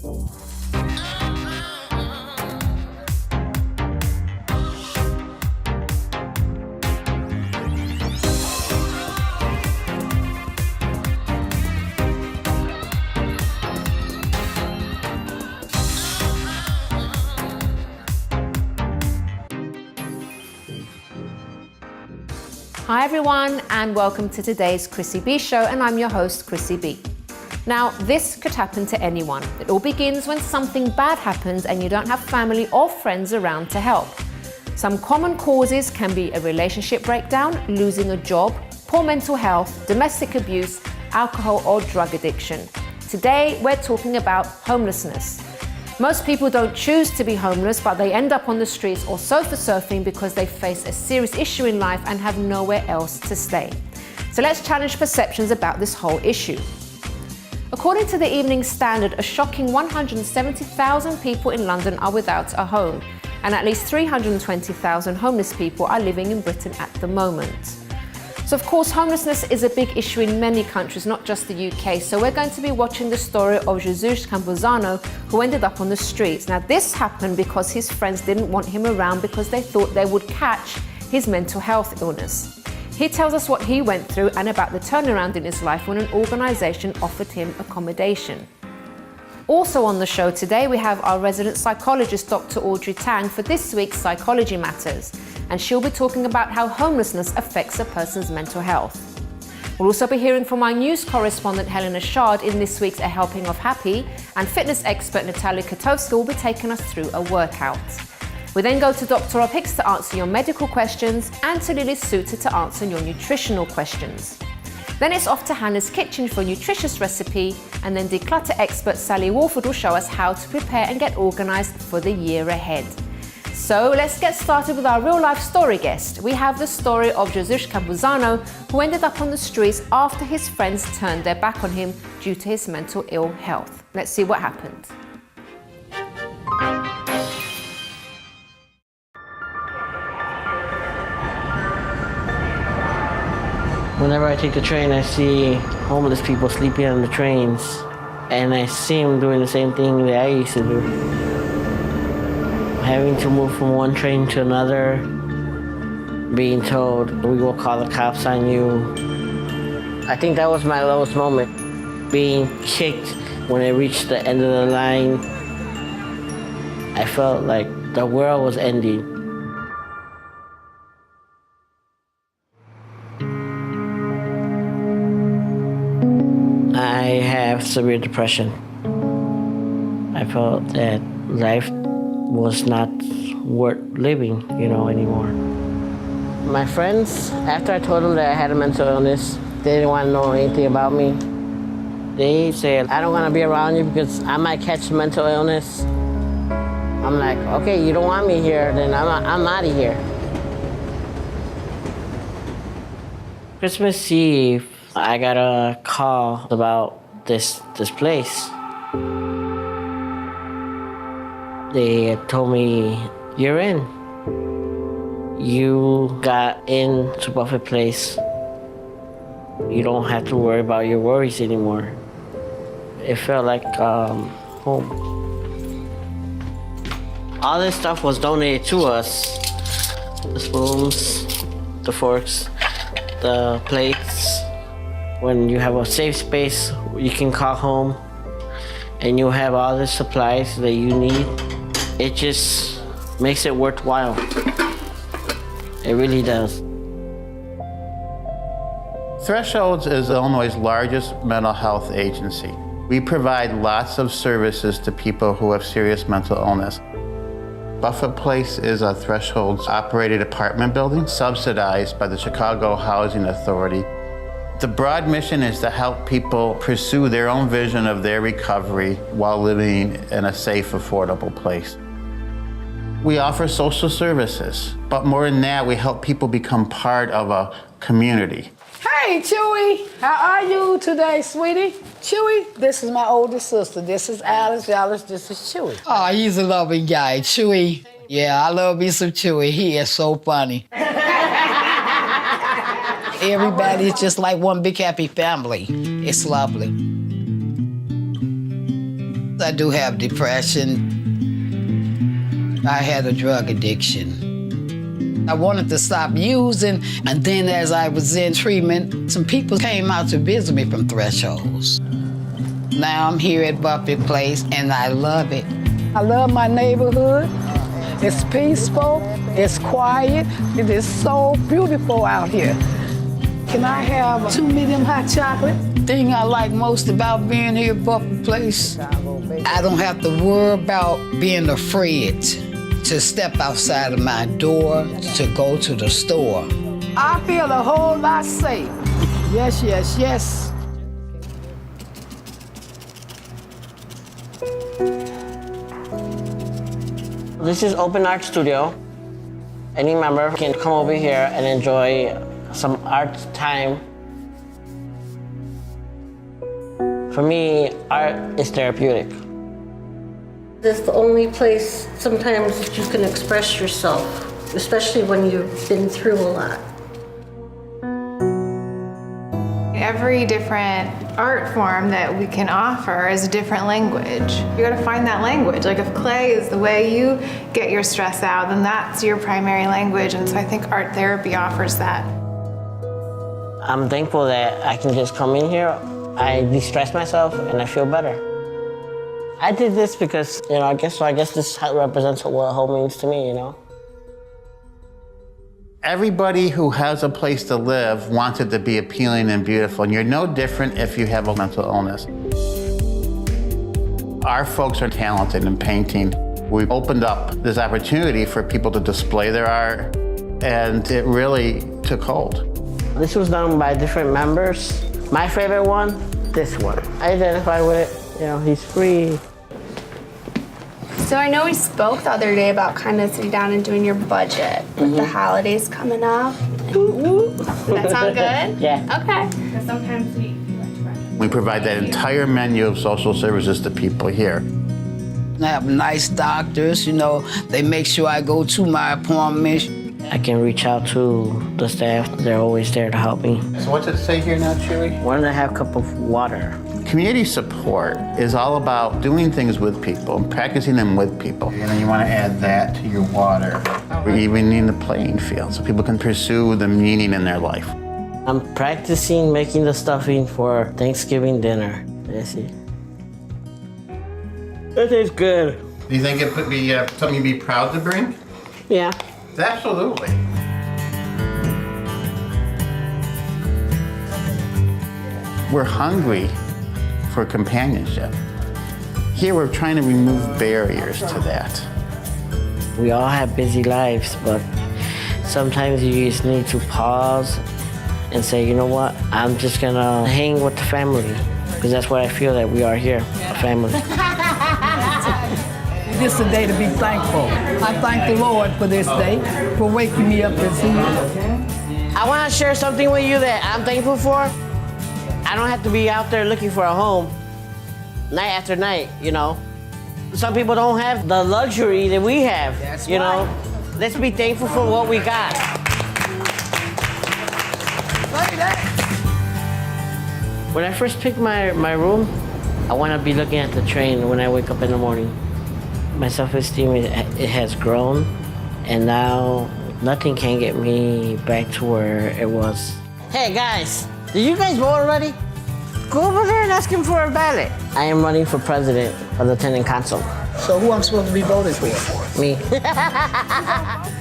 Hi everyone, and welcome to today's Chrissy B Show, and I'm your host, Chrissy B. Now, this could happen to anyone. It all begins when something bad happens and you don't have family or friends around to help. Some common causes can be a relationship breakdown, losing a job, poor mental health, domestic abuse, alcohol or drug addiction. Today, we're talking about homelessness. Most people don't choose to be homeless, but they end up on the streets or sofa surfing because they face a serious issue in life and have nowhere else to stay. So let's challenge perceptions about this whole issue. According to the Evening Standard, a shocking 170,000 people in London are without a home, and at least 320,000 homeless people are living in Britain at the moment. So of course, homelessness is a big issue in many countries, not just the UK. So we're going to be watching the story of Jesus Campuzano, who ended up on the streets. Now this happened because his friends didn't want him around because they thought they would catch his mental health illness. He tells us what he went through and about the turnaround in his life when an organisation offered him accommodation. Also on the show today, we have our resident psychologist, Dr Audrey Tang, for this week's Psychology Matters. And she'll be talking about how homelessness affects a person's mental health. We'll also be hearing from our news correspondent Helena Chard in this week's A Helping of Happy, and fitness expert Natalia Kotowska will be taking us through a workout. We then go to Dr Rob Hicks to answer your medical questions and to Lily Soutter to answer your nutritional questions. Then it's off to Hannah's kitchen for a nutritious recipe, and then declutter expert Sally Walford will show us how to prepare and get organised for the year ahead. So let's get started with our real-life story guest. We have the story of Jesus Campuzano, who ended up on the streets after his friends turned their back on him due to his mental ill health. Let's see what happened. Whenever I take the train, I see homeless people sleeping on the trains, and I see them doing the same thing that I used to do. Having to move from one train to another, being told, we will call the cops on you. I think that was my lowest moment. Being kicked when I reached the end of the line, I felt like the world was ending. I have severe depression. I felt that life was not worth living, anymore. My friends, after I told them that I had a mental illness, they didn't want to know anything about me. They said, I don't want to be around you because I might catch mental illness. I'm like, okay, you don't want me here, then I'm out of here. Christmas Eve, I got a call about this place. They told me, you're in. You got into Buffett Place. You don't have to worry about your worries anymore. It felt like home. All this stuff was donated to us. The spoons, the forks, the plates. When you have a safe space, you can call home and you have all the supplies that you need. It just makes it worthwhile. It really does. Thresholds is Illinois' largest mental health agency. We provide lots of services to people who have serious mental illness. Buffett Place is a Thresholds operated apartment building subsidized by the Chicago Housing Authority. The broad mission is to help people pursue their own vision of their recovery while living in a safe, affordable place. We offer social services, but more than that, we help people become part of a community. Hey, Chewy, how are you today, sweetie? Chewy, this is my oldest sister. This is Alice. Alice, this is Chewy. Oh, he's a loving guy, Chewy. Yeah, I love me some Chewy. He is so funny. Everybody's just like one big happy family. It's lovely. I do have depression. I had a drug addiction. I wanted to stop using, and then as I was in treatment, some people came out to visit me from Thresholds. Now I'm here at Buffett Place, and I love it. I love my neighborhood. It's peaceful, it's quiet, it is so beautiful out here. Can I have 2 medium hot chocolate? The thing I like most about being here at Buffett Place, I don't have to worry about being afraid to step outside of my door to go to the store. I feel a whole lot safe. Yes, yes, yes. This is Open Art Studio. Any member can come over here and enjoy some art time. For me, art is therapeutic. It's the only place sometimes that you can express yourself, especially when you've been through a lot. Every different art form that we can offer is a different language. You gotta find that language. Like if clay is the way you get your stress out, then that's your primary language. And so I think art therapy offers that. I'm thankful that I can just come in here, I de-stress myself, and I feel better. I did this because, I guess this represents what home means to me, Everybody who has a place to live wants it to be appealing and beautiful, and you're no different if you have a mental illness. Our folks are talented in painting. We've opened up this opportunity for people to display their art, and it really took hold. This was done by different members. My favorite one, this one. I identify with it. He's free. So I know we spoke the other day about kind of sitting down and doing your budget with the holidays coming up. That sound good? Yeah. Okay. Because sometimes we like to budget. We provide that entire menu of social services to people here. I have nice doctors, they make sure I go to my appointments. I can reach out to the staff. They're always there to help me. So what's it say here now, Chewy? 1.5 cups of water. Community support is all about doing things with people and practicing them with people. And then you want to add that to your water. We're evening the playing field so people can pursue the meaning in their life. I'm practicing making the stuffing for Thanksgiving dinner. Let's see. That tastes good. Do you think it would be something you'd be proud to bring? Yeah. Absolutely. We're hungry for companionship. Here we're trying to remove barriers to that. We all have busy lives, but sometimes you just need to pause and say, you know what, I'm just gonna hang with the family, because that's what I feel that we are here, a family. This is a day to be thankful. I thank the Lord for this day, for waking me up this evening. I want to share something with you that I'm thankful for. I don't have to be out there looking for a home night after night, Some people don't have the luxury that we have, That's right. Right. Let's be thankful for what we got. When I first picked my room, I want to be looking at the train when I wake up in the morning. My self-esteem, it has grown, and now nothing can get me back to where it was. Hey guys, did you guys vote already? Go over there and ask him for a ballot. I am running for president of the Lieutenant Council. So who I'm supposed to be voting for? Me.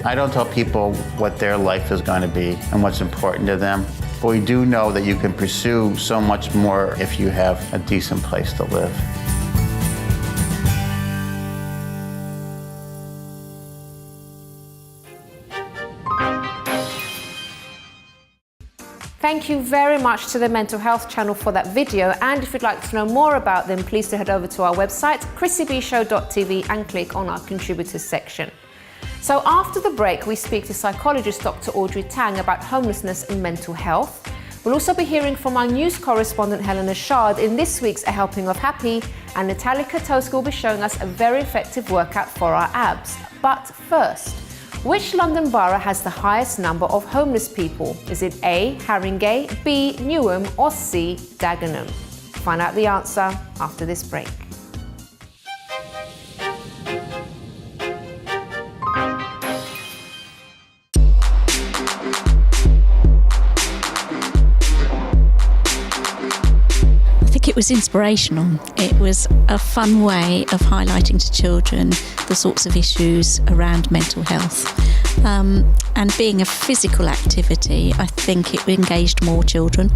I don't tell people what their life is going to be and what's important to them, but we do know that you can pursue so much more if you have a decent place to live. Thank you very much to the Mental Health Channel for that video, and if you'd like to know more about them, please do head over to our website, chrissybshow.tv, and click on our contributors section. So after the break, we speak to psychologist Dr Audrey Tang about homelessness and mental health. We'll also be hearing from our news correspondent Helena Chard in this week's A Helping of Happy, and Natalia Kotowska will be showing us a very effective workout for our abs. But first, which London borough has the highest number of homeless people? Is it A, Haringey, B, Newham, or C, Dagenham? Find out the answer after this break. was inspirational. It was a fun way of highlighting to children the sorts of issues around mental health. And being a physical activity, I think it engaged more children.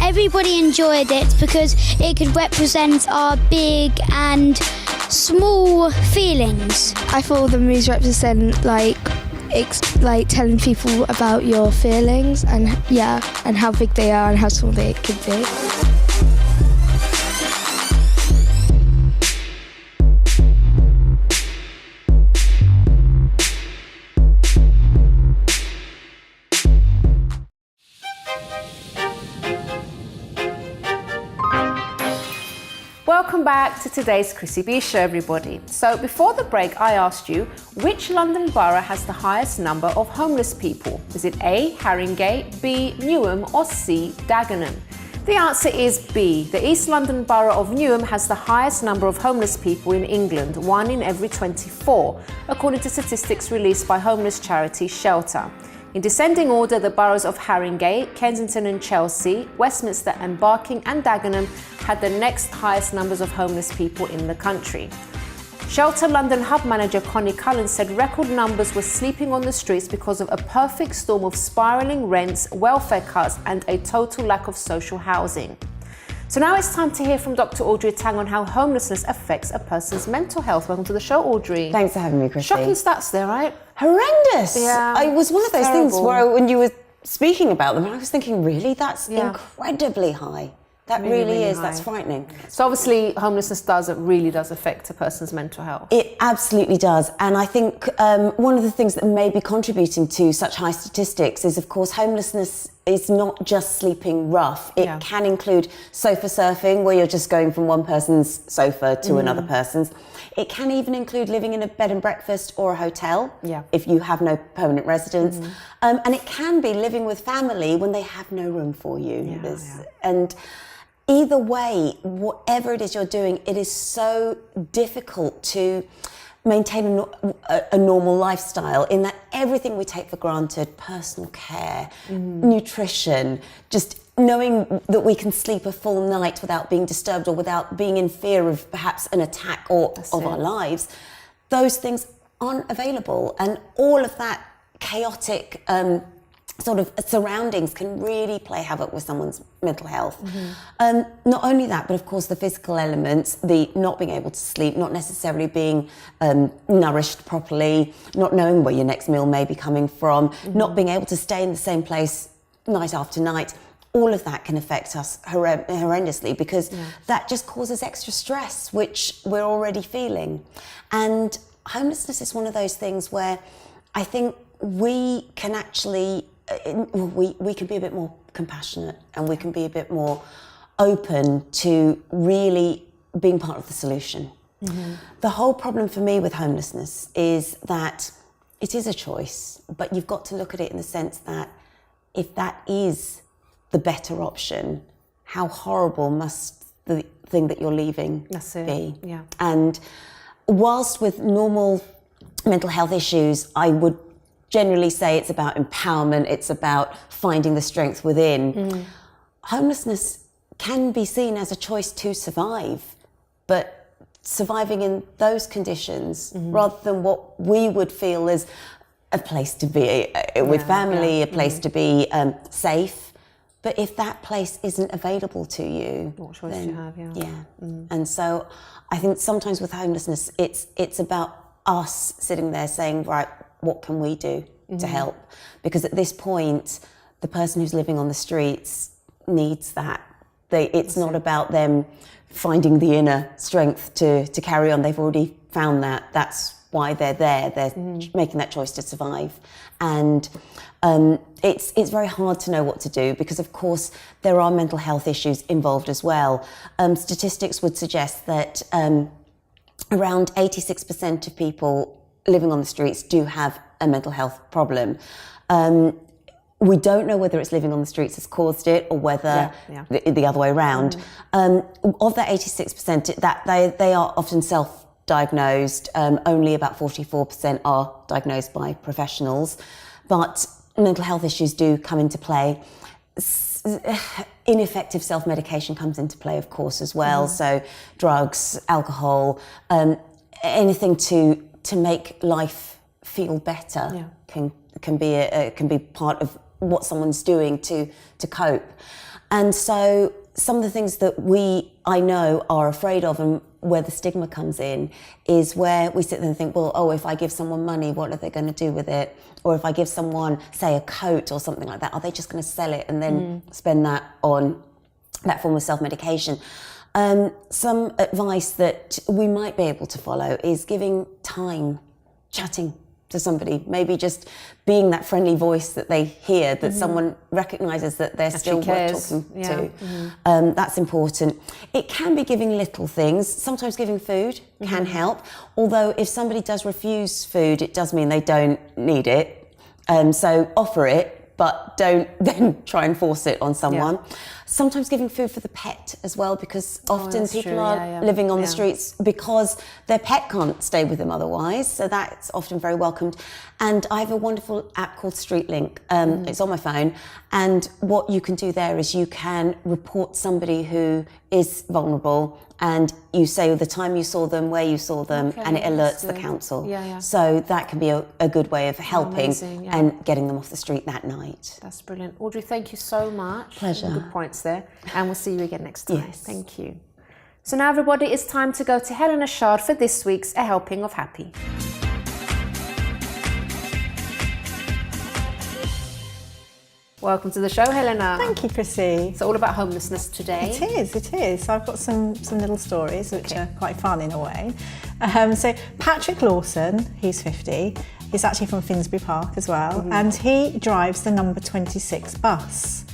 Everybody enjoyed it because it could represent our big and small feelings. I thought the movies represent like telling people about your feelings and how big they are and how small they could be. Welcome back to today's Chrissy B Show, everybody. So before the break, I asked you, which London borough has the highest number of homeless people? Is it A, Haringey, B, Newham, or C, Dagenham? The answer is B. The East London borough of Newham has the highest number of homeless people in England, 1 in every 24, according to statistics released by homeless charity Shelter. In descending order, the boroughs of Haringey, Kensington and Chelsea, Westminster and Barking and Dagenham had the next highest numbers of homeless people in the country. Shelter London Hub manager Connie Cullen said record numbers were sleeping on the streets because of a perfect storm of spiralling rents, welfare cuts and a total lack of social housing. So now it's time to hear from Dr Audrey Tang on how homelessness affects a person's mental health. Welcome to the show, Audrey. Thanks for having me, Chrissy. Shocking stats there, right? Horrendous. Yeah. It was one of those terrible. things where when you were speaking about them, I was thinking, really? That's incredibly high. That really is. High. That's frightening. So obviously homelessness really does affect a person's mental health. It absolutely does. And I think one of the things that may be contributing to such high statistics is, of course, homelessness is not just sleeping rough. It can include sofa surfing, where you're just going from one person's sofa to another person's. It can even include living in a bed and breakfast or a hotel if you have no permanent residence. And it can be living with family when they have no room for you. And either way, whatever it is you're doing, it is so difficult to maintain a normal lifestyle in that everything we take for granted, personal care, nutrition, just knowing that we can sleep a full night without being disturbed or without being in fear of perhaps an attack of our lives, those things aren't available. And all of that chaotic sort of surroundings can really play havoc with someone's mental health. Not only that, but of course the physical elements, the not being able to sleep, not necessarily being nourished properly, not knowing where your next meal may be coming from, not being able to stay in the same place night after night. All of that can affect us horrendously because that just causes extra stress, which we're already feeling. And homelessness is one of those things where I think we can actually we can be a bit more compassionate and we can be a bit more open to really being part of the solution. The whole problem for me with homelessness is that it is a choice, but you've got to look at it in the sense that if that is the better option, how horrible must the thing that you're leaving be? And whilst with normal mental health issues, I would generally say it's about empowerment, it's about finding the strength within. Homelessness can be seen as a choice to survive, but surviving in those conditions rather than what we would feel is a place to be with family, a place to be safe. But if that place isn't available to you, what choice do you have? And so I think sometimes with homelessness, it's about us sitting there saying, right, what can we do to help? Because at this point, the person who's living on the streets needs that. It's not about them finding the inner strength to carry on. They've already found that. That's why they're there. They're making that choice to survive. And it's very hard to know what to do because, of course, there are mental health issues involved as well. Statistics would suggest that around 86% of people living on the streets do have a mental health problem. We don't know whether it's living on the streets has caused it or whether the other way around. Of that 86%, that they are often diagnosed. Only about 44% are diagnosed by professionals, but mental health issues do come into play. Ineffective self-medication comes into play, of course, as well. So drugs, alcohol, anything to make life feel better can be part of what someone's doing to cope. And so some of the things that I know are afraid of, and where the stigma comes in, is where we sit there and think, well, oh, if I give someone money, what are they going to do with it? Or if I give someone, say, a coat or something like that, are they just going to sell it and then spend that on that form of self-medication? Some advice that we might be able to follow is giving time, chatting to somebody, maybe just being that friendly voice that they hear, that someone recognises that they're still worth talking to. That's important. It can be giving little things. Sometimes giving food can help, although if somebody does refuse food, it does mean they don't need it. So offer it, but don't then try and force it on someone. Sometimes giving food for the pet as well, because often people are living on the streets because their pet can't stay with them otherwise, so that's often very welcomed. And I have a wonderful app called Street Link. It's on my phone, and what you can do there is you can report somebody who is vulnerable, and you say the time you saw them, where you saw them, and it alerts the council. So that can be a good way of helping and getting them off the street that night. That's brilliant. Audrey, thank you so much. Pleasure. Good points there. And we'll see you again next time. Thank you. So now, everybody, it's time to go to Helena Chard for this week's A Helping of Happy. Welcome to the show, Helena. Thank you, Chrissy. It's all about homelessness today. It is. So I've got some little stories which are quite fun in a way. So Patrick Lawson, he's 50. He's actually from Finsbury Park as well, and he drives the number 26 bus.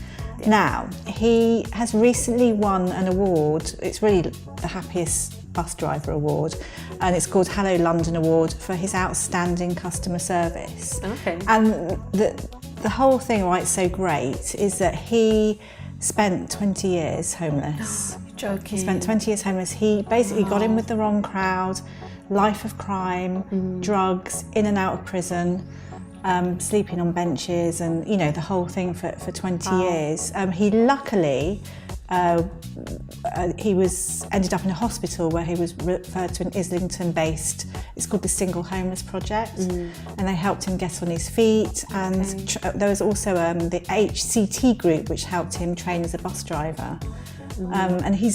Now, he has recently won an award. It's really the happiest bus driver award, and it's called Hello London Award for his outstanding customer service. And the whole thing, why it's so great, is that he spent 20 years homeless. You're joking. He spent 20 years homeless. He basically got in with the wrong crowd, life of crime, drugs, in and out of prison, sleeping on benches, and the whole thing for 20 years. He luckily he ended up in a hospital where he was referred to an Islington-based, it's called the Single Homeless Project, and they helped him get on his feet. And there was also the HCT group which helped him train as a bus driver. And he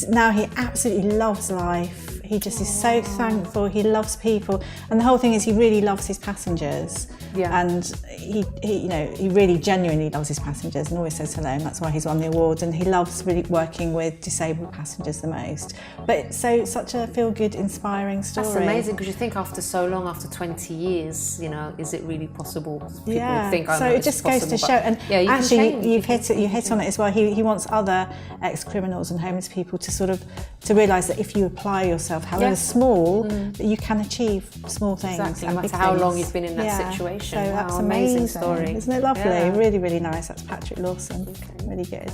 absolutely loves life. He just is so thankful. He loves people, and the whole thing is he really loves his passengers. And he really genuinely loves his passengers and always says hello, and that's why he's won the award. And he loves really working with disabled passengers the most. But such a feel-good, inspiring story. That's amazing, because you think after so long, after 20 years, is it really possible? People would think, so it just goes to show. And actually, you hit on it as well. He wants other ex-criminals and homeless people to realise that if you apply yourself, however small, that you can achieve small things. Exactly, no matter how long you've been in that situation. So that's amazing story. Isn't it lovely? Really, really nice. That's Patrick Lawson. Really good.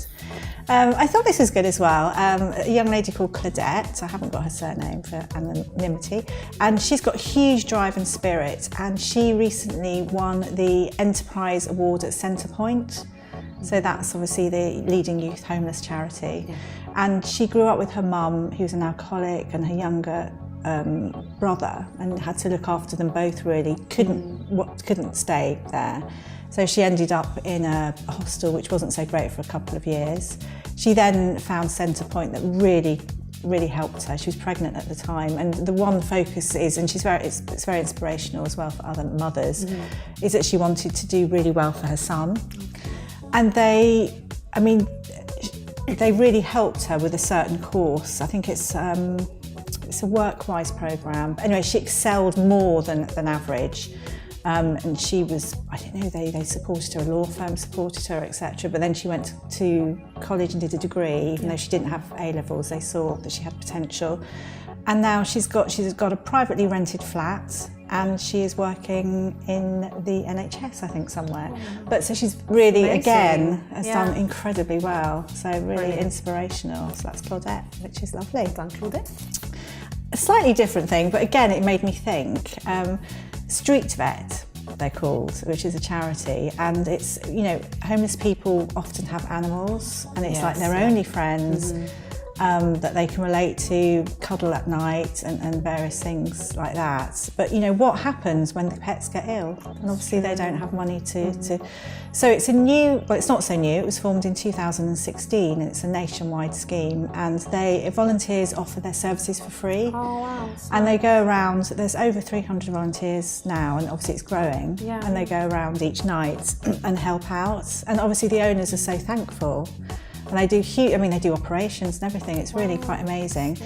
I thought this was good as well. A young lady called Claudette, I haven't got her surname for anonymity, and she's got huge drive and spirit, and she recently won the Enterprise Award at Centrepoint. So that's obviously the leading youth homeless charity. And she grew up with her mum, who was an alcoholic, and her younger brother, and had to look after them both. Really couldn't stay there, so she ended up in a hostel which wasn't so great for a couple of years. She then found Centrepoint that really helped her. She was pregnant at the time, and the one focus is, and it's very inspirational as well for other mothers, is that she wanted to do really well for her son. And they really helped her with a certain course. I think it's a work-wise programme. Anyway, she excelled more than average. And she was, I don't know, they supported her, a law firm supported her, etc. But then she went to college and did a degree, even though she didn't have A-levels. They saw that she had potential. And now she's got a privately rented flat, and she is working in the NHS, I think, somewhere. But so she's really, again, has done incredibly well. So really inspirational. So that's Claudette, which is lovely. Thank Claudette. a slightly different thing, but again, it made me think. Street Vet, they're called, which is a charity, and it's, you know, homeless people often have animals, and it's like their only friends. That they can relate to, cuddle at night and various things like that. But you know, what happens when the pets get ill? And obviously they don't have money to... So it's a new, well, it's not so new, it was formed in 2016 and it's a nationwide scheme, and volunteers offer their services for free. Oh wow. And they go around, there's over 300 volunteers now, and obviously it's growing, and they go around each night and help out. And obviously the owners are so thankful. And they do they do operations and everything. It's really quite amazing.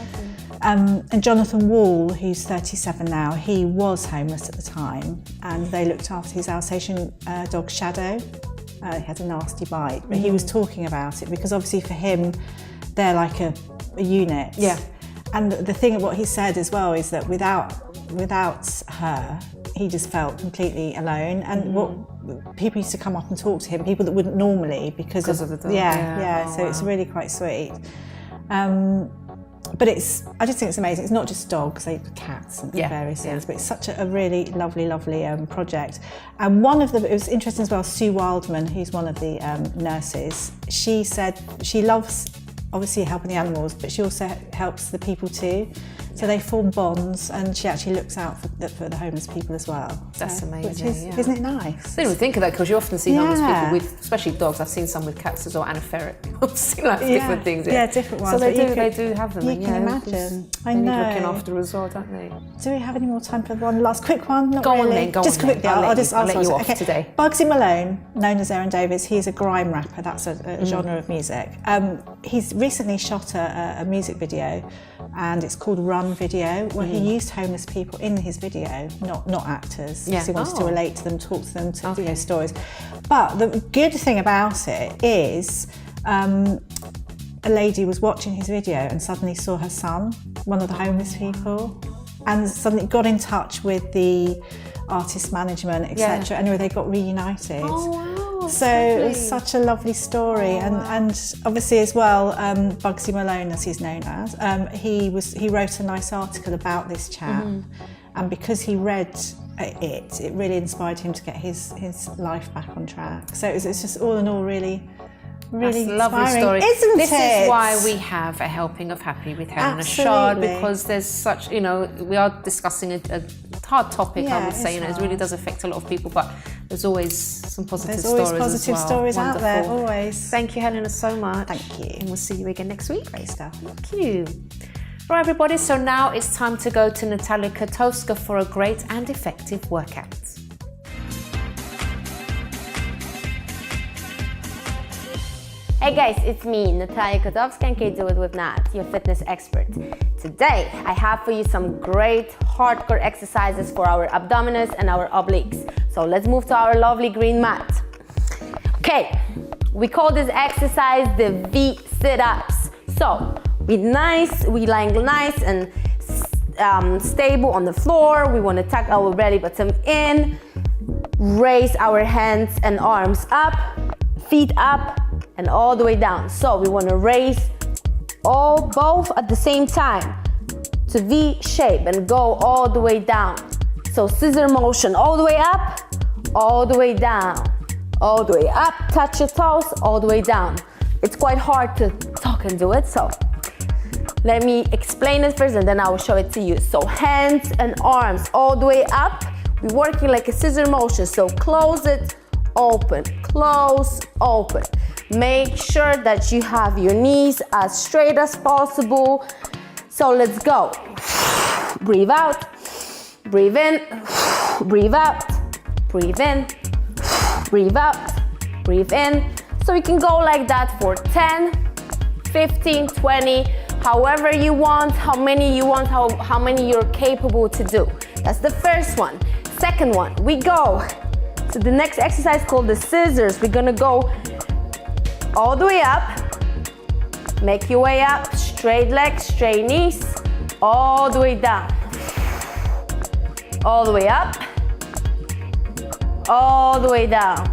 And Jonathan Wall, who's 37 now, he was homeless at the time, and they looked after his Alsatian dog Shadow. He had a nasty bite, but he was talking about it because obviously for him, they're like a unit. Yeah. And the thing, what he said as well, is that without her, he just felt completely alone. And what people used to come up and talk to him, people that wouldn't normally because of the dog. So it's really quite sweet. But I just think it's amazing. It's not just dogs, they have cats and various things, but it's such a really lovely project. And it was interesting as well, Sue Wildman, who's one of the nurses, she said she loves obviously helping the animals, but she also helps the people too. So they form bonds, and she actually looks out for the homeless people as well. That's amazing, which is, isn't it nice? I didn't even think of that, because you often see homeless people with, especially dogs. I've seen some with cats as well, and a ferret. I've seen like different things. Yeah, different ones. So they do have them. You can imagine. I they know. Need looking after as well, don't they? Do we have any more time for one last quick one? Not go really. on then, go just on quickly, then. I'll let you off okay. today. Bugsy Malone, known as Aaron Davis, he's a grime rapper. That's a genre of music. He's recently shot a music video, and it's called Run Video, where he used homeless people in his video, not actors, because he wants to relate to them, talk to them, to stories. But the good thing about it is a lady was watching his video and suddenly saw her son, one of the homeless people, and suddenly got in touch with the artist management, etc. Anyway, they got reunited. Oh, wow. So it was such a lovely story. And obviously as well, Bugsy Malone, as he's known as, he wrote a nice article about this chap. And because he read it really inspired him to get his life back on track. So it's just all in all really That's a lovely inspiring, story. isn't this it? is why we have a helping of happy with Helena Chard, because there's such, we are discussing a hard topic, I would say, it really does affect a lot of people, but there's always some positive stories There's always positive stories out there, always. Thank you, Helena, so much. Thank you. And we'll see you again next week. Great stuff. Thank you. Right, everybody, so now it's time to go to Natalia Kotowska for a great and effective workout. Hey guys, it's me, Natalia Kotowska, and Can Do It with Nat, your fitness expert. Today, I have for you some great hardcore exercises for our abdominals and our obliques. So let's move to our lovely green mat. Okay, we call this exercise the V sit-ups. So, we lying nice and stable on the floor. We want to tuck our belly button in, raise our hands and arms up, feet up, and all the way down. So we want to raise both at the same time to V shape and go all the way down. So scissor motion, all the way up, all the way down, all the way up, touch your toes, all the way down. It's quite hard to talk and do it, so let me explain it first and then I will show it to you. So hands and arms all the way up. We're working like a scissor motion, so close it, open, close, open. Make sure that you have your knees as straight as possible. So let's go. Breathe out, breathe in, breathe out, breathe in, breathe out, breathe in. So you can go like that for 10, 15, 20, however you want, how many you want, how many you're capable to do. That's the first one. Second one, we go to the next exercise called the scissors. We're gonna go all the way up, make your way up, straight legs, straight knees, all the way down, all the way up, all the way down.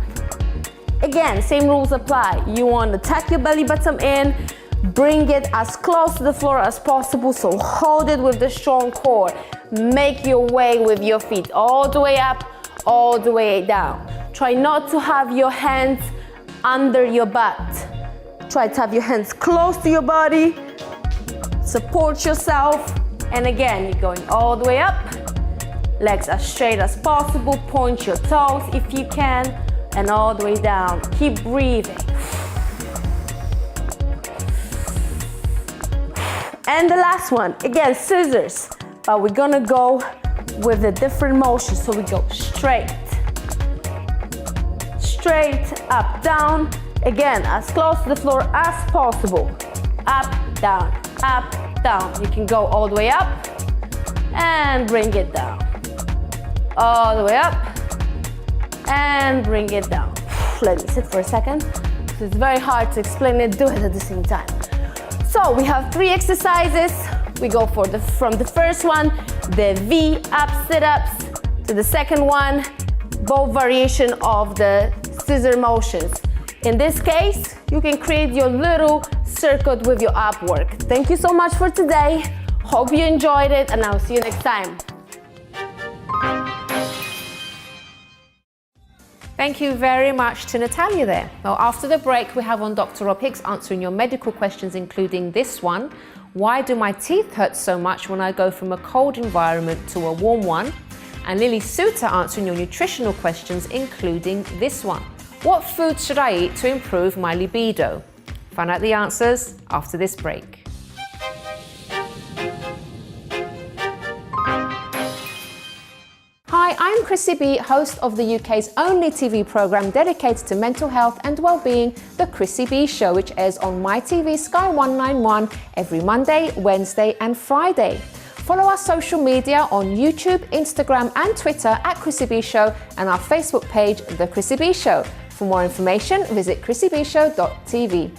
Again, same rules apply. You want to tuck your belly button in, Bring it as close to the floor as possible, so hold it with the strong core. Make your way with your feet all the way up, all the way down. Try not to have your hands under your butt. Try to have your hands close to your body. Support yourself. And again, you're going all the way up. Legs as straight as possible. Point your toes if you can. And all the way down. Keep breathing. And the last one, again, scissors. But we're gonna go with a different motion. So we go straight, up, down. Again, as close to the floor as possible. Up, down, up, down. You can go all the way up and bring it down. All the way up and bring it down. Let me sit for a second. It's very hard to explain it, do it at the same time. So we have 3 exercises. We go from the first one, the V up sit-ups, to the second one, both variation of the scissor motions. In this case, you can create your little circuit with your up work. Thank you so much for today. Hope you enjoyed it, and I'll see you next time. Thank you very much to Natalia there. Well, after the break, we have on Dr. Rob Hicks answering your medical questions, including this one. Why do my teeth hurt so much when I go from a cold environment to a warm one? And Lily Soutter answering your nutritional questions, including this one. What foods should I eat to improve my libido? Find out the answers after this break. Hi, I'm Chrissy B, host of the UK's only TV programme dedicated to mental health and well-being, The Chrissy B Show, which airs on MyTV Sky 191 every Monday, Wednesday and Friday. Follow our social media on YouTube, Instagram and Twitter at Chrissy B Show, and our Facebook page, The Chrissy B Show. For more information, visit chrissybshow.tv.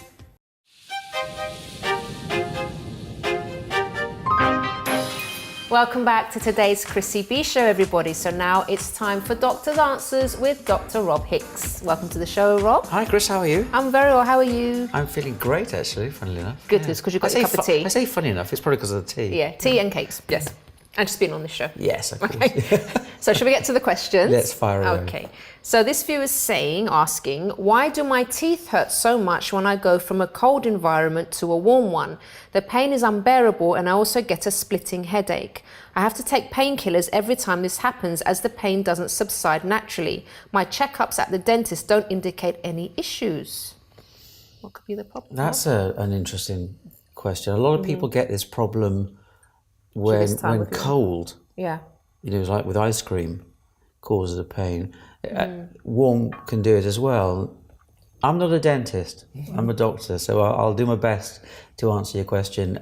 Welcome back to today's Chrissy B Show, everybody. So now it's time for Doctor's Answers with Dr. Rob Hicks. Welcome to the show, Rob. Hi, Chris. How are you? I'm very well. How are you? I'm feeling great, actually, funnily enough. Good, because you've got a cup of tea. I say funny enough, it's probably because of the tea. Yeah, tea and cakes. Yes. And just being on this show. Yes, of course. Okay. So should we get to the questions? Let's fire away. Okay. So this viewer is asking, why do my teeth hurt so much when I go from a cold environment to a warm one? The pain is unbearable and I also get a splitting headache. I have to take painkillers every time this happens as the pain doesn't subside naturally. My checkups at the dentist don't indicate any issues. What could be the problem? That's an interesting question. A lot of people get this problem when cold. Yeah. You know, it's like with ice cream, causes a pain. Warm can do it as well. I'm not a dentist, I'm a doctor, so I'll do my best to answer your question.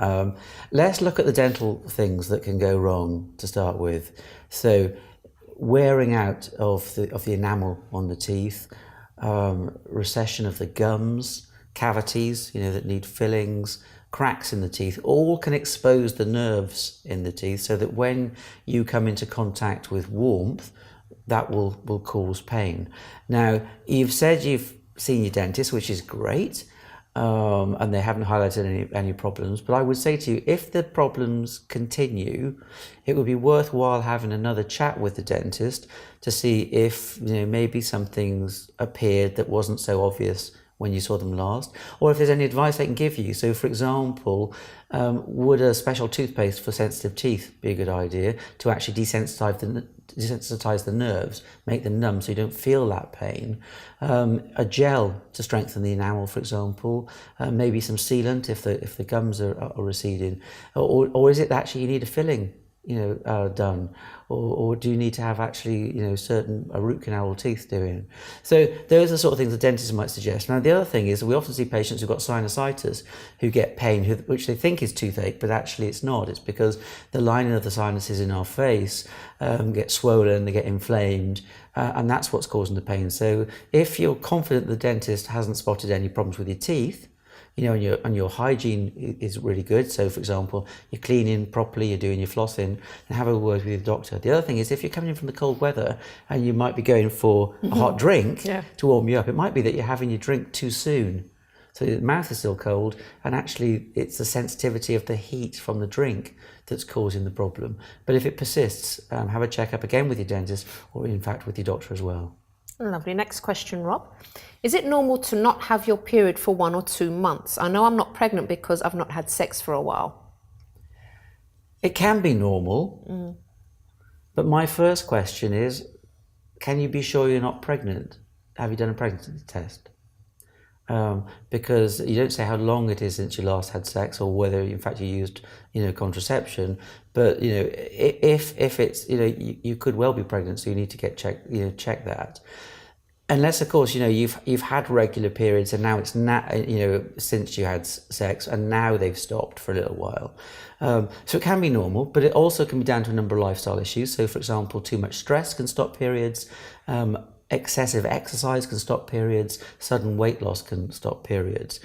Let's look at the dental things that can go wrong to start with. So wearing out of the enamel on the teeth, recession of the gums, cavities, you know, that need fillings, cracks in the teeth, all can expose the nerves in the teeth so that when you come into contact with warmth, that will cause pain. Now, you've said you've seen your dentist, which is great, and they haven't highlighted any problems, but I would say to you, if the problems continue, it would be worthwhile having another chat with the dentist to see if, you know, maybe some things appeared that wasn't so obvious when you saw them last, or if there's any advice they can give you. So, for example, would a special toothpaste for sensitive teeth be a good idea to actually desensitize the nerves, make them numb so you don't feel that pain? A gel to strengthen the enamel, for example, maybe some sealant if the gums are receding, or is it actually you need a filling, you know, done, or do you need to have actually, you know, a root canal or teeth doing? So those are the sort of things the dentist might suggest. Now the other thing is we often see patients who've got sinusitis who get pain which they think is toothache, but actually it's not. It's because the lining of the sinuses in our face get swollen, they get inflamed, and that's what's causing the pain. So if you're confident the dentist hasn't spotted any problems with your teeth, you know, and your hygiene is really good. So, for example, you're cleaning properly, you're doing your flossing, and have a word with your doctor. The other thing is, if you're coming in from the cold weather and you might be going for a hot drink to warm you up, it might be that you're having your drink too soon. So So the mouth is still cold, and actually it's the sensitivity of the heat from the drink that's causing the problem. But if it persists, have a checkup again with your dentist, or in fact with your doctor as well. Lovely. Next question, Rob. Is it normal to not have your period for 1 or 2 months? I know I'm not pregnant because I've not had sex for a while. It can be normal, but my first question is, can you be sure you're not pregnant? Have you done a pregnancy test? Because you don't say how long it is since you last had sex, or whether in fact you used, contraception. But if it's, you could well be pregnant, so you need to get check that. Unless, of course, you've had regular periods and now it's since you had sex, and now they've stopped for a little while. So it can be normal, but it also can be down to a number of lifestyle issues. So, for example, too much stress can stop periods. Excessive exercise can stop periods. Sudden weight loss can stop periods.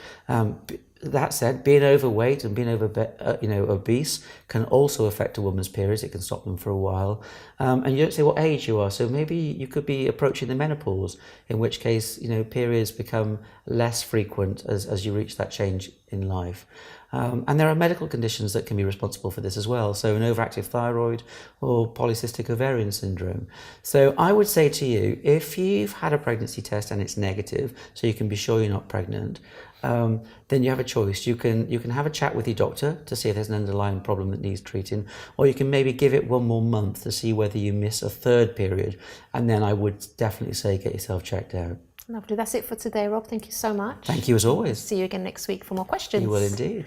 That said, being overweight and being obese can also affect a woman's periods. It can stop them for a while. And you don't say what age you are, so maybe you could be approaching the menopause, in which case, periods become less frequent as you reach that change in life. And there are medical conditions that can be responsible for this as well. So an overactive thyroid or polycystic ovarian syndrome. So I would say to you, if you've had a pregnancy test and it's negative, so you can be sure you're not pregnant, then you have a choice. You can have a chat with your doctor to see if there's an underlying problem that needs treating, or you can maybe give it 1 more month to see whether you miss a 3rd period. And then I would definitely say get yourself checked out. Lovely. That's it for today, Rob. Thank you so much. Thank you as always. See you again next week for more questions. You will indeed.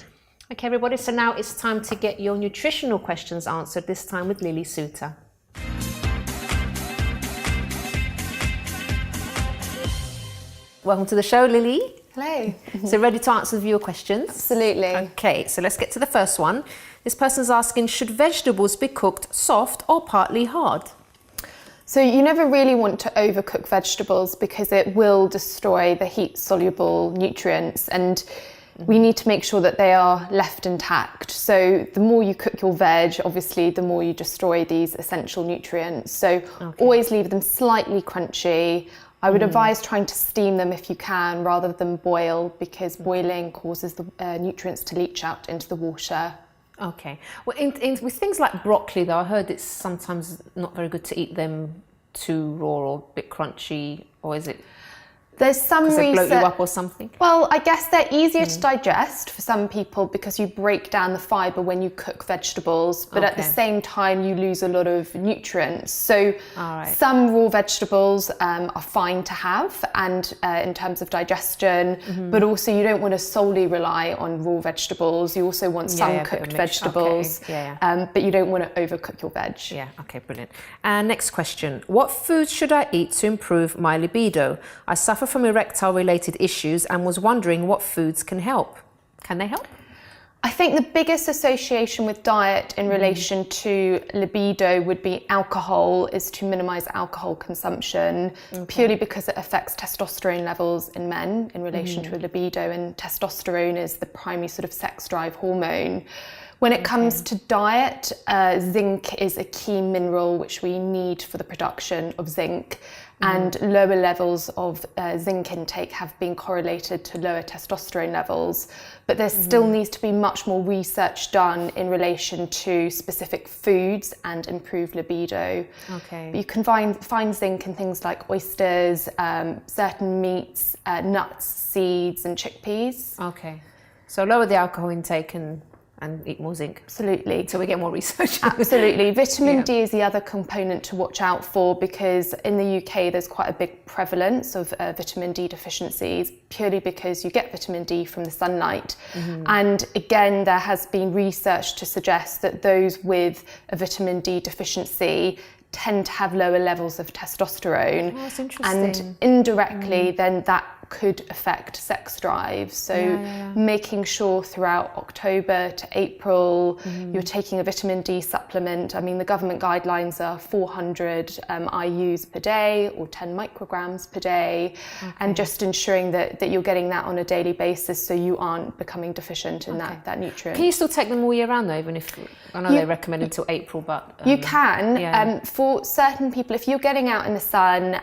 Okay, everybody, so now it's time to get your nutritional questions answered, this time with Lily Soutter. Welcome to the show, Lily. Hello. So ready to answer the viewer questions? Absolutely. Okay, so let's get to the first one. This person's asking, should vegetables be cooked soft or partly hard? So you never really want to overcook vegetables because it will destroy the heat-soluble nutrients, and we need to make sure that they are left intact. So the more you cook your veg, obviously, the more you destroy these essential nutrients. So always leave them slightly crunchy. I would advise trying to steam them if you can, rather than boil, because boiling causes the nutrients to leach out into the water. Okay. Well, with things like broccoli, though, I heard it's sometimes not very good to eat them too raw or a bit crunchy, or is it? There's some research. They bloat you up or something? Well, I guess they're easier to digest for some people because you break down the fibre when you cook vegetables, but at the same time you lose a lot of nutrients. So some raw vegetables are fine to have, and in terms of digestion, but also you don't want to solely rely on raw vegetables. You also want some cooked vegetables, but you don't want to overcook your veg. Yeah, okay, brilliant. Next question. What foods should I eat to improve my libido? I suffer from erectile related issues and was wondering what foods can help. Can they help? I think the biggest association with diet in relation to libido would be alcohol, is to minimise alcohol consumption, purely because it affects testosterone levels in men in relation to a libido, and testosterone is the primary sort of sex drive hormone. When it comes to diet, zinc is a key mineral which we need for the production of zinc. And lower levels of zinc intake have been correlated to lower testosterone levels. But there still needs to be much more research done in relation to specific foods and improved libido. Okay. But you can find zinc in things like oysters, certain meats, nuts, seeds, and chickpeas. Okay. So lower the alcohol intake and eat more zinc. Absolutely. So we get more research. Absolutely. Vitamin D is the other component to watch out for, because in the UK there's quite a big prevalence of vitamin D deficiencies, purely because you get vitamin D from the sunlight. And again, there has been research to suggest that those with a vitamin D deficiency tend to have lower levels of testosterone. Oh, that's interesting. And indirectly, then that could affect sex drive. So making sure throughout October to April, you're taking a vitamin D supplement. I mean, the government guidelines are 400 IUs per day or 10 micrograms per day, and just ensuring that you're getting that on a daily basis so you aren't becoming deficient in that nutrient. Can you still take them all year round though, even if, I know they recommend until April, but... you can. For certain people, if you're getting out in the sun,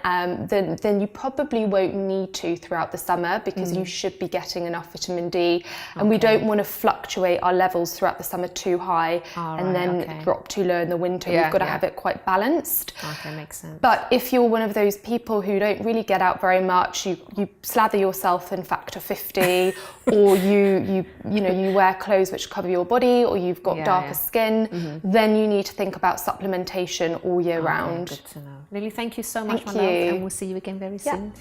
then you probably won't need to throughout throughout the summer, because you should be getting enough vitamin D, and we don't want to fluctuate our levels throughout the summer too high and then drop too low in the winter. We've got to have it quite balanced. Okay, makes sense. But if you're one of those people who don't really get out very much, you slather yourself in factor 50, or you wear clothes which cover your body, or you've got darker skin, then you need to think about supplementation all year round. Good to know. Lily, thank you so much, Thank my love, you. and we'll see you again very soon.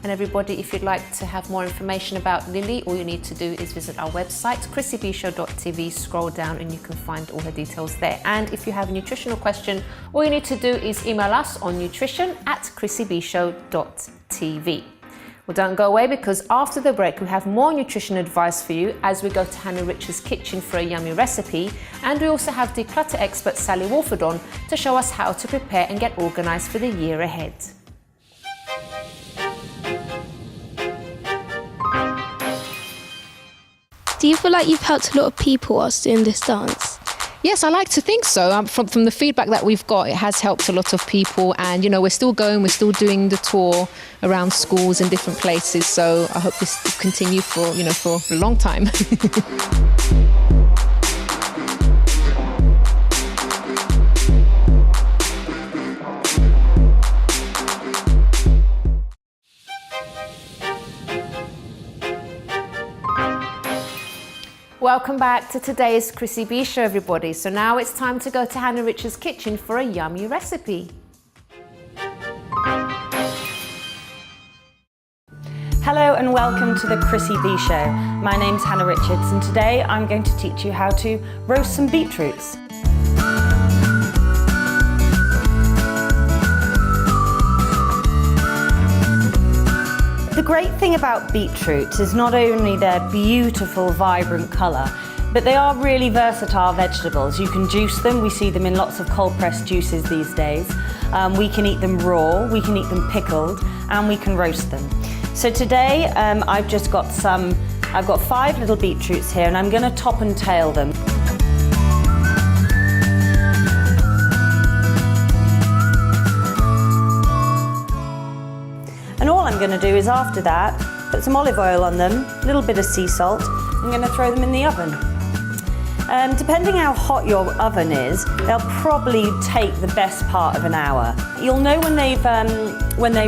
And everybody, if you'd like to have more information about Lily, all you need to do is visit our website, chrissybshow.tv, scroll down and you can find all her details there. And if you have a nutritional question, all you need to do is email us on nutrition@chrissybshow.tv. Well, don't go away, because after the break we have more nutrition advice for you as we go to Hannah Rich's kitchen for a yummy recipe, and we also have declutter expert Sally Walford on to show us how to prepare and get organised for the year ahead. Do you feel like you've helped a lot of people whilst doing this dance? Yes, I like to think so. From the feedback that we've got, it has helped a lot of people, and we're still going, we're still doing the tour around schools and different places, so I hope this will continue for a long time. Welcome back to today's Chrissy B Show, everybody. So now it's time to go to Hannah Rich's kitchen for a yummy recipe. Hello and welcome to the Chrissy B Show. My name's Hannah Richards, and today I'm going to teach you how to roast some beetroots. The great thing about beetroots is not only their beautiful, vibrant colour, but they are really versatile vegetables. You can juice them. We see them in lots of cold-pressed juices these days. We can eat them raw, we can eat them pickled, and we can roast them. So today I've got 5 little beetroots here, and I'm going to top and tail them. And all I'm going to do is, after that, put some olive oil on them, a little bit of sea salt. I'm going to throw them in the oven. Depending how hot your oven is, they'll probably take the best part of an hour. You'll know when they've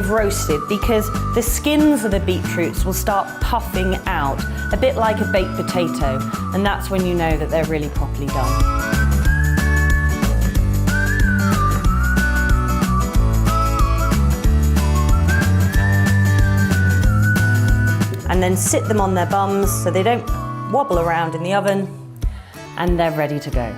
roasted, because the skins of the beetroots will start puffing out, a bit like a baked potato, and that's when you know that they're really properly done. And then sit them on their bums so they don't wobble around in the oven, and they're ready to go.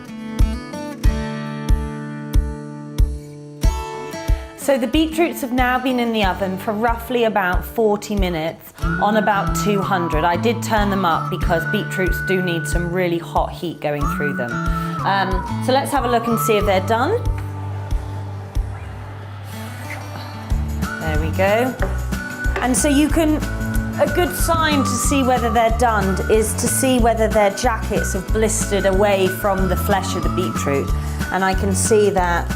So the beetroots have now been in the oven for roughly about 40 minutes on about 200. I did turn them up because beetroots do need some really hot heat going through them. So let's have a look and see if they're done. There we go. And so a good sign to see whether they're done is to see whether their jackets have blistered away from the flesh of the beetroot. And I can see that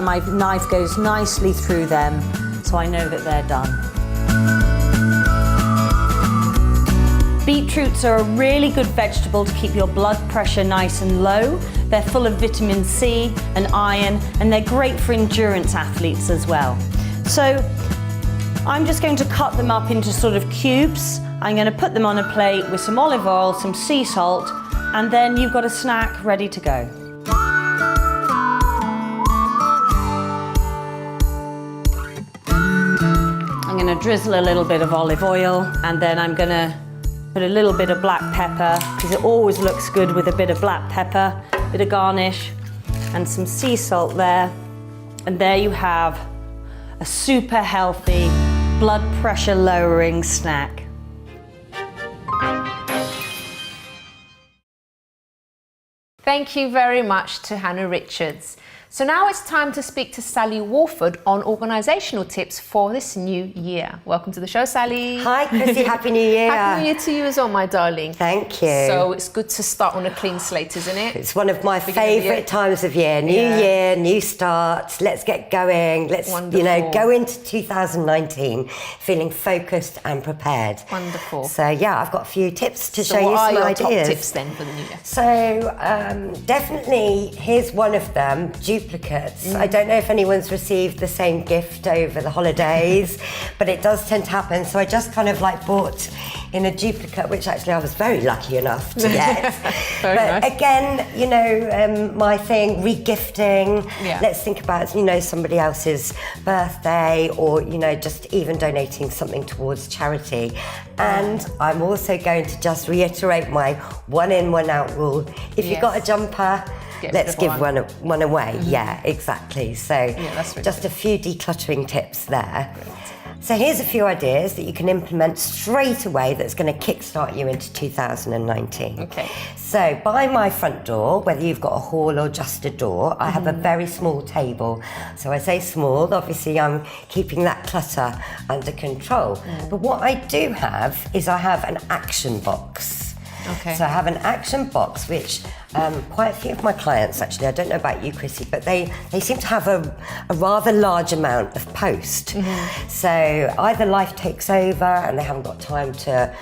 my knife goes nicely through them, so I know that they're done. Beetroots are a really good vegetable to keep your blood pressure nice and low. They're full of vitamin C and iron, and they're great for endurance athletes as well. So I'm just going to cut them up into sort of cubes. I'm going to put them on a plate with some olive oil, some sea salt, and then you've got a snack ready to go. I'm going to drizzle a little bit of olive oil, and then I'm going to put a little bit of black pepper, because it always looks good with a bit of black pepper, a bit of garnish, and some sea salt there. And there you have a super healthy, blood pressure lowering snack. Thank you very much to Hannah Richards. So now it's time to speak to Sally Walford on organisational tips for this new year. Welcome to the show, Sally. Hi, Chrissy. Happy New Year. Happy New Year to you as well, my darling. Thank you. So it's good to start on a clean slate, isn't it? It's one of my favourite times of year. New year, new start. Let's get going. Let's, go into 2019 feeling focused and prepared. Wonderful. So I've got a few tips to show what you some are your ideas. top tips then for the new year? So definitely, here's one of them. Duplicates. I don't know if anyone's received the same gift over the holidays, but it does tend to happen. So I just kind of bought in a duplicate, which actually I was very lucky enough to get. Very but nice. again, my thing, re-gifting. Yeah. Let's think about, somebody else's birthday or, just even donating something towards charity. And I'm also going to just reiterate my one in, one out rule. If you've got a jumper, let's give one away. Yeah, exactly. So just a few decluttering tips there. So here's a few ideas that you can implement straight away that's going to kickstart you into 2019. Okay. So by my front door, whether you've got a hall or just a door, I have a very small table. So I say small, obviously I'm keeping that clutter under control. But what I do have is I have an action box. Okay. So I have an action box, which quite a few of my clients, actually, I don't know about you, Chrissy, but they seem to have a rather large amount of post. So either life takes over and they haven't got time to,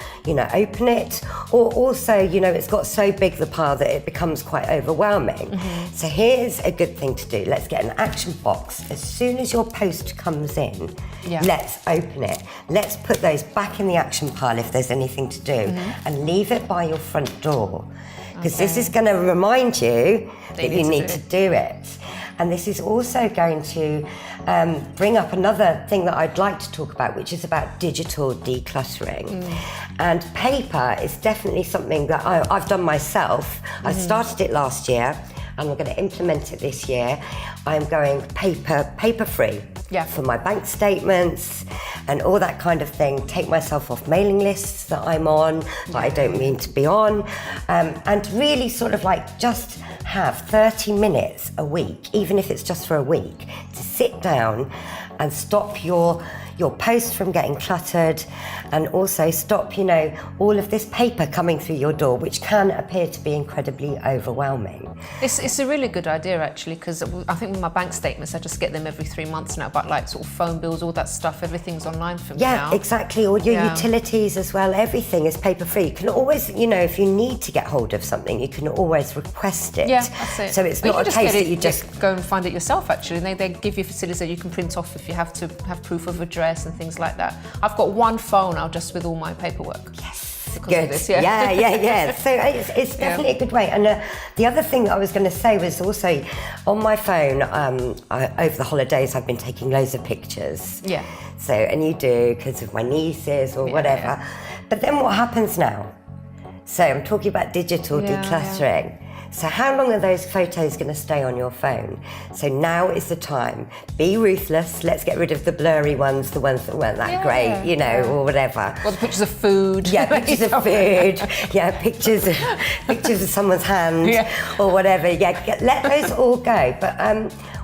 open it, or also, it's got so big the pile that it becomes quite overwhelming. So here's a good thing to do. Let's get an action box. As soon as your post comes in, let's open it. Let's put those back in the action pile if there's anything to do, and leave it by your front door. Because this is going to remind you that you need to do it. And this is also going to bring up another thing that I'd like to talk about, which is about digital decluttering. And paper is definitely something that I've done myself. I started it last year, and I'm going to implement it this year. I'm going paper-free for my bank statements and all that kind of thing. Take myself off mailing lists that I'm on, that I don't mean to be on, and really sort of just have 30 minutes a week, even if it's just for a week, to sit down and stop your post from getting cluttered, and also stop, all of this paper coming through your door, which can appear to be incredibly overwhelming. It's a really good idea, actually, because I think with my bank statements, I just get them every 3 months now, but sort of phone bills, all that stuff, everything's online for me now. Yeah, exactly. All your utilities as well, everything is paper-free. You can always, if you need to get hold of something, you can always request it. Yeah, that's it. So it's not a case that you just go and find it yourself, actually. They give you facilities that you can print off if you have to have proof of address and things like that. I've got one phone now just with all my paperwork. Yes, good. This, yeah. So it's definitely a good way. And the other thing that I was going to say was also on my phone, over the holidays, I've been taking loads of pictures. Yeah. So, and you do because of my nieces or whatever. Yeah. But then what happens now? So I'm talking about digital decluttering. Yeah. So how long are those photos going to stay on your phone? So now is the time. Be ruthless. Let's get rid of the blurry ones, the ones that weren't that great, or whatever. Or the pictures of food. Yeah, pictures of food. Yeah, pictures of someone's hand or whatever. Yeah, let those all go. But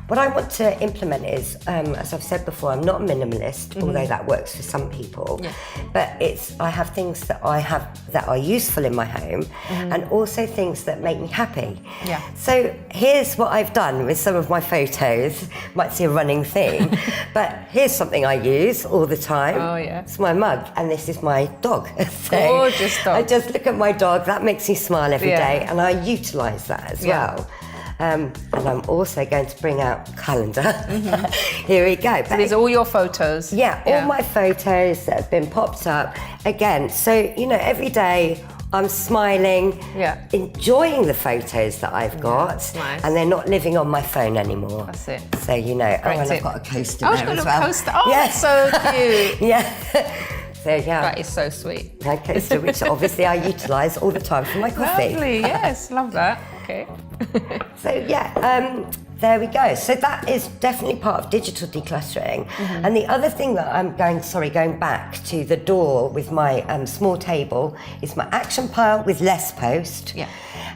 what I want to implement is, as I've said before, I'm not a minimalist, although that works for some people. Yeah. But I have things that I have that are useful in my home, and also things that make me happy. Yeah. So here's what I've done with some of my photos. Might see a running theme, but here's something I use all the time. Oh yeah. It's my mug, and this is my dog. So gorgeous dog. I just look at my dog. That makes me smile every day, and I utilise that as well. And I'm also going to bring out calendar. Here we go. So these are all your photos? Yeah, all my photos that have been popped up. Again, so, every day I'm smiling, enjoying the photos that I've got, that's nice. And they're not living on my phone anymore. That's it. So, and I've got a coaster there as well. Oh, she's got a little coaster. Oh, that's so cute. So, that is so sweet. My coaster, which obviously I utilise all the time for my coffee. Lovely, yes, love that. Okay. So there we go. So that is definitely part of digital decluttering. And the other thing that I'm going back to the door with my small table is my action pile with less post. Yeah.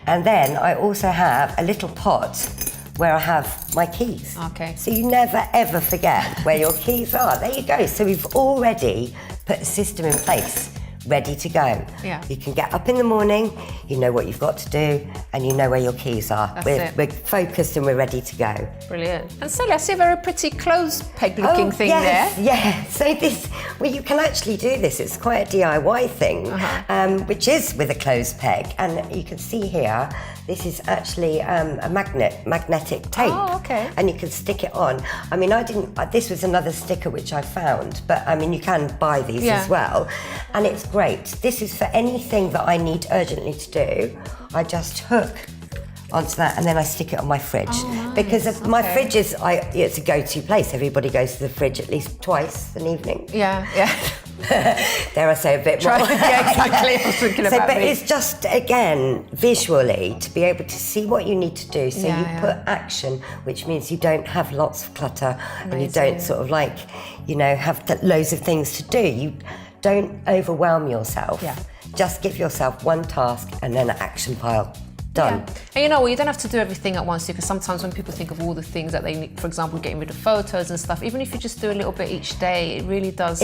And then I also have a little pot where I have my keys. Okay. So you never ever forget where your keys are. There you go. So we've already put a system in place, ready to go. Yeah. You can get up in the morning, you know what you've got to do, and you know where your keys are. We're focused and we're ready to go. Brilliant. And Sally, I see a very pretty clothes peg looking thing yes, there. Yeah, so you can actually do this. It's quite a DIY thing, which is with a clothes peg. And you can see here, this is actually a magnetic tape. Oh, okay. And you can stick it on. I mean, this was another sticker which I found, but I mean, you can buy these as well. And it's great. This is for anything that I need urgently to do. I just hook onto that and then I stick it on my fridge. Oh, nice. Because my fridge is, it's a go-to place. Everybody goes to the fridge at least twice an evening. Yeah. Dare I say a bit more? Yeah, exactly. I was thinking about but me. it's just, again, visually, to be able to see what you need to do. So you put action, which means you don't have lots of clutter and you don't sort of like, have loads of things to do. You don't overwhelm yourself. Yeah. Just give yourself one task and then an action pile. Done. Yeah. And you don't have to do everything at once, because sometimes when people think of all the things that they need, for example, getting rid of photos and stuff, even if you just do a little bit each day, it really does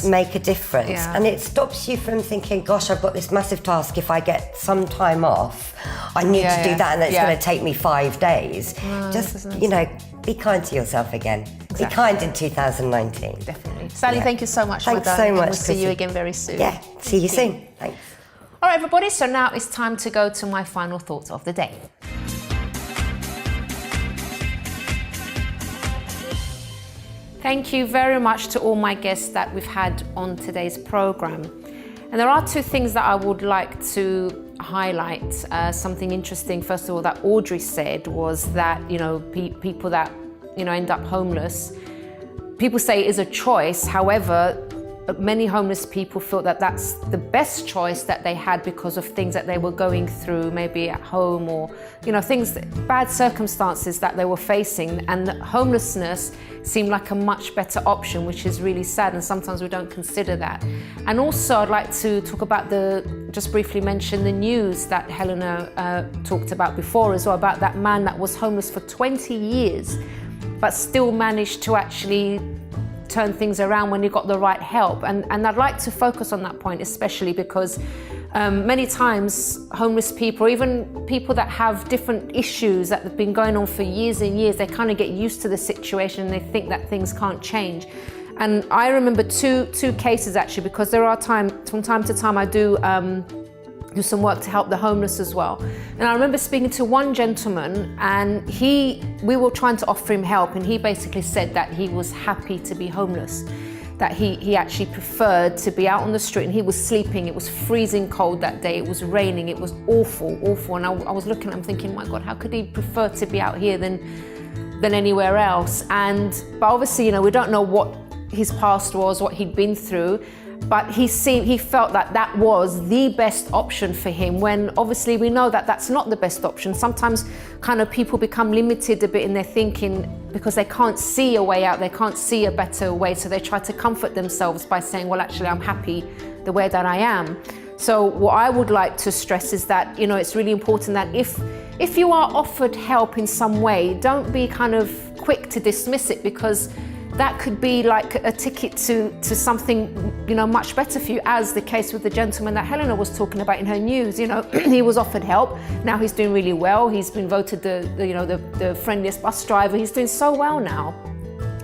make a difference. Yeah. And it stops you from thinking, gosh, I've got this massive task. If I get some time off, I need to do that, and it's going to take me 5 days. Just, be kind to yourself again. Exactly. Be kind in 2019. Definitely. Sally, thank you so much. Thanks so much, We'll see you again very soon. Yeah, see you soon. Thanks. All right, everybody, so now it's time to go to my final thoughts of the day. Thank you very much to all my guests that we've had on today's program. And there are two things that I would like to highlight. Something interesting, first of all, that Audrey said was that, people that, end up homeless, people say it is a choice. However, many homeless people feel that that's the best choice that they had because of things that they were going through, maybe at home, or bad circumstances that they were facing, and homelessness seemed like a much better option, which is really sad, and sometimes we don't consider that. And also I'd like to talk about just briefly mention the news that Helena talked about before as well, about that man that was homeless for 20 years but still managed to actually turn things around when he got the right help. And I'd like to focus on that point, especially because many times homeless people, or even people that have different issues that have been going on for years and years, they kind of get used to the situation and they think that things can't change. And I remember two cases actually, because there are from time to time I do some work to help the homeless as well. And I remember speaking to one gentleman, and we were trying to offer him help, and he basically said that he was happy to be homeless, that he actually preferred to be out on the street, and he was sleeping. It was freezing cold that day, it was raining, it was awful. And I was looking at him thinking, my God, how could he prefer to be out here than anywhere else? But obviously, we don't know what his past was, what he'd been through, but he felt that was the best option for him, when obviously we know that that's not the best option. Sometimes kind of people become limited a bit in their thinking because they can't see a way out, they can't see a better way, so they try to comfort themselves by saying, well, actually I'm happy the way that I am. So what I would like to stress is that, it's really important that if you are offered help in some way, don't be kind of quick to dismiss it, because that could be like a ticket to something, much better for you, as the case with the gentleman that Helena was talking about in her news. He was offered help. Now he's doing really well. He's been voted the friendliest bus driver. He's doing so well now.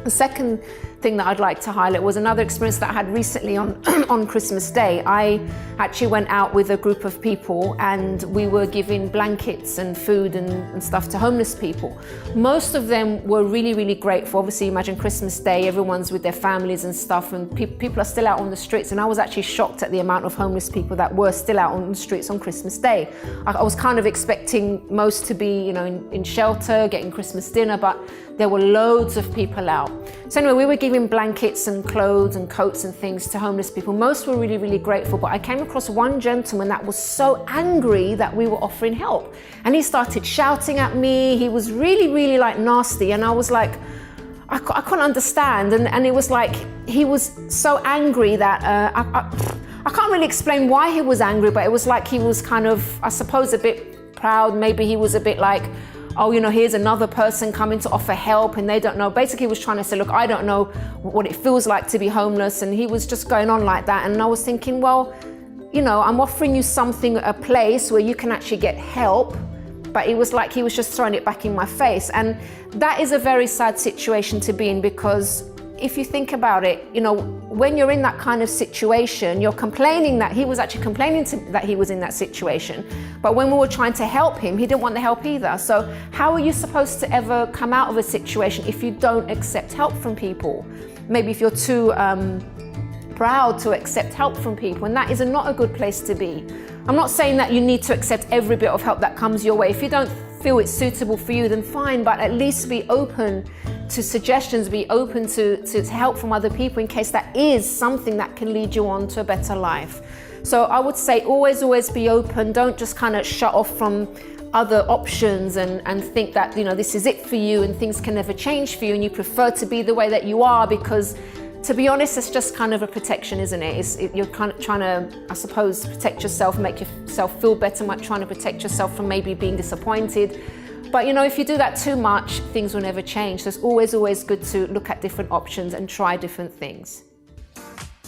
The second thing that I'd like to highlight was another experience that I had recently on Christmas Day. I actually went out with a group of people, and we were giving blankets and food and stuff to homeless people. Most of them were really, really grateful. Obviously, imagine Christmas Day, everyone's with their families and stuff, and people are still out on the streets. And I was actually shocked at the amount of homeless people that were still out on the streets on Christmas Day. I was kind of expecting most to be, in shelter, getting Christmas dinner, but there were loads of people out. So anyway, we were giving blankets and clothes and coats and things to homeless people. Most were really, really grateful, but I came across one gentleman that was so angry that we were offering help. And he started shouting at me. He was really, really nasty. And I was like, I couldn't understand. And it was like, he was so angry that I can't really explain why he was angry, but it was like he was kind of, I suppose, a bit proud. Maybe he was a bit like, oh, you know, here's another person coming to offer help and they don't know. Basically, he was trying to say, look, I don't know what it feels like to be homeless. And he was just going on like that. And I was thinking, well, you know, I'm offering you something, a place where you can actually get help. But it was like he was just throwing it back in my face. And that is a very sad situation to be in, because if you think about it, you know, when you're in that kind of situation, you're complaining that he was actually complaining that he was in that situation. But when we were trying to help him, he didn't want the help either. So how are you supposed to ever come out of a situation if you don't accept help from people? Maybe if you're too proud to accept help from people, and that is not a good place to be. I'm not saying that you need to accept every bit of help that comes your way. If you don't feel it's suitable for you, then fine, but at least be open to suggestions, be open to help from other people in case that is something that can lead you on to a better life. So I would say always be open. Don't just kind of shut off from other options and think that, you know, this is it for you and things can never change for you and you prefer to be the way that you are, because to be honest, it's just kind of a protection, isn't it? You're kind of trying to, I suppose, protect yourself, make yourself feel better, trying to protect yourself from maybe being disappointed. But you know, if you do that too much, things will never change. So it's always good to look at different options and try different things.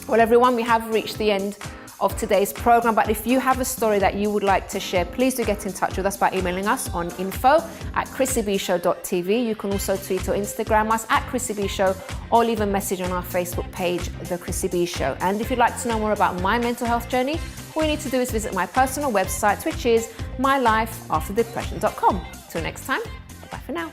Well, everyone, we have reached the end of today's program, but if you have a story that you would like to share, please do get in touch with us by emailing us on info@chrissybshow.tv. You can also tweet or Instagram us @ChrissyBShow, or leave a message on our Facebook page, The Chrissy B Show. And if you'd like to know more about my mental health journey, all you need to do is visit my personal website, which is mylifeafterdepression.com. Till next time, bye for now.